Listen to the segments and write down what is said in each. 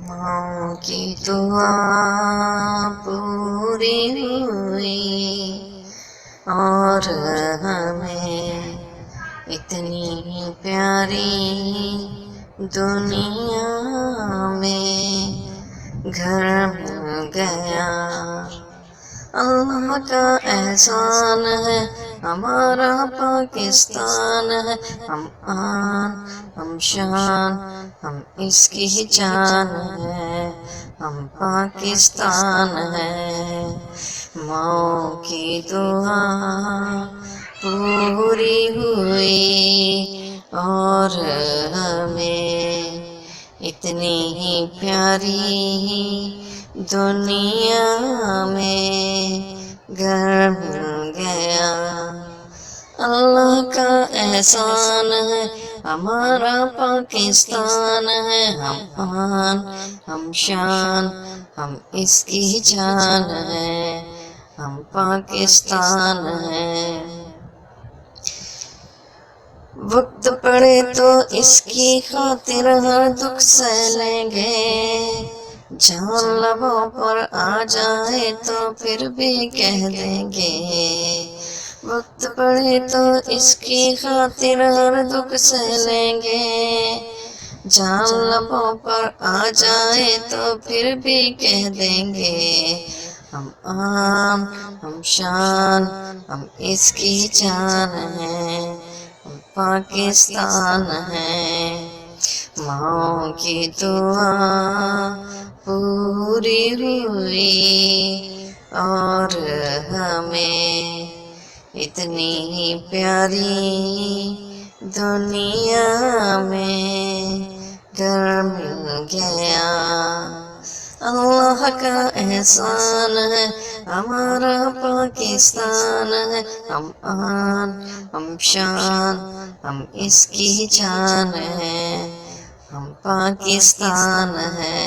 ماں کی دعا پوری ہوئی اور ہمیں اتنی پیاری دنیا میں گھر مل گیا۔ اللہ کا احسان ہے ہمارا پاکستان ہے، ہم آن ہم شان ہم اس کی جان ہے، ہم پاکستان ہے۔ ماں کی دعا پوری ہوئی اور ہمیں اتنی ہی پیاری دنیا میں گھر مل گیا۔ اللہ کا احسان ہے ہمارا پاکستان ہے، ہم آن ہم شان ہم اس کی جان ہے، ہم پاکستان ہے۔ وقت پڑے تو اس کی خاطر ہر دکھ سہ لیں گے، جان لبوں پر آ جائے تو پھر بھی کہہ دیں گے۔ وقت پڑے تو اس کی خاطر ہر دکھ سہ لیں گے، جان لبوں پر آ جائے تو پھر بھی کہہ دیں گے۔ ہم آن ہم شان ہم اس کی جان ہیں، ہم پاکستان ہے۔ ماں کی دعا پوری ہوئی اور ہمیں اتنی ہی پیاری دنیا میں گھر مل گیا۔ اللہ کا احسان ہے ہمارا پاکستان ہے، ہم آن ہم شان ہم اس کی جان ہے، ہم پاکستان ہے۔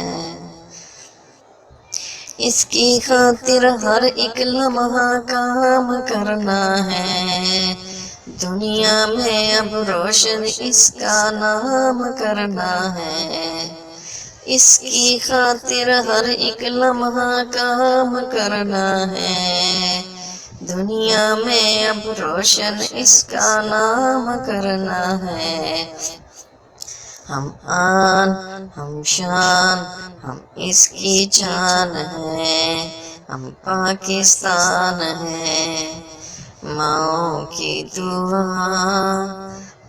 اس کی خاطر ہر ایک لمحہ کام کرنا ہے، دنیا میں اب روشن اس کا نام کرنا ہے۔ اس کی خاطر ہر ایک لمحہ کام کرنا ہے، دنیا میں اب روشن اس کا نام کرنا ہے۔ ہم آن ہم شان ہم اس کی جان ہے، ہم پاکستان ہے۔ ماں کی دعا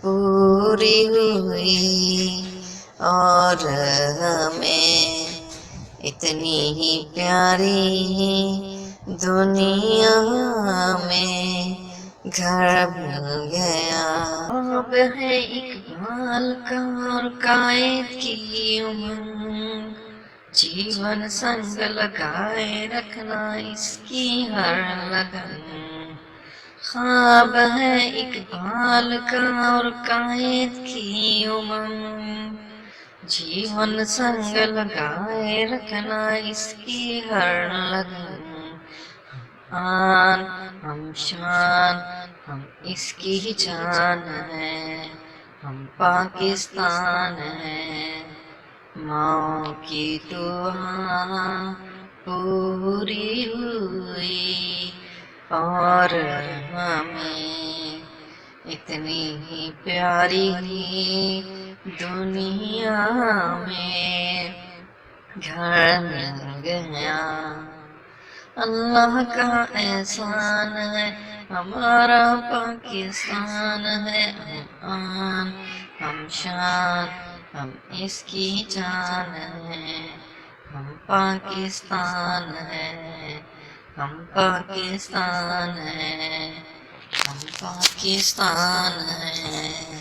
پوری ہوئی اور ہمیں اتنی ہی پیاری دنیا میں گھر مل گیا۔ خواب ہے اقبال کا اور قائد کی امنگ، جیون سنگ لگائے رکھنا اس کی ہر لگن۔ خواب ہے اقبال کا اور قائد کی امنگ، جیون سنگ لگائے رکھنا اس کی ہر لگن۔ آن ہم شان ہم اس کی جان ہے، ہم پاکستان ہے۔ ماں کی دعا پوری ہوئی اور ہمیں اتنی ہی پیاری دنیا میں گھر مل گیا۔ اللہ کا احسان ہے ہمارا پاکستان ہے، ہم آن ہم شان ہم اس کی جان ہے، ہم پاکستان ہے، ہم پاکستان ہے، ہم پاکستان ہے۔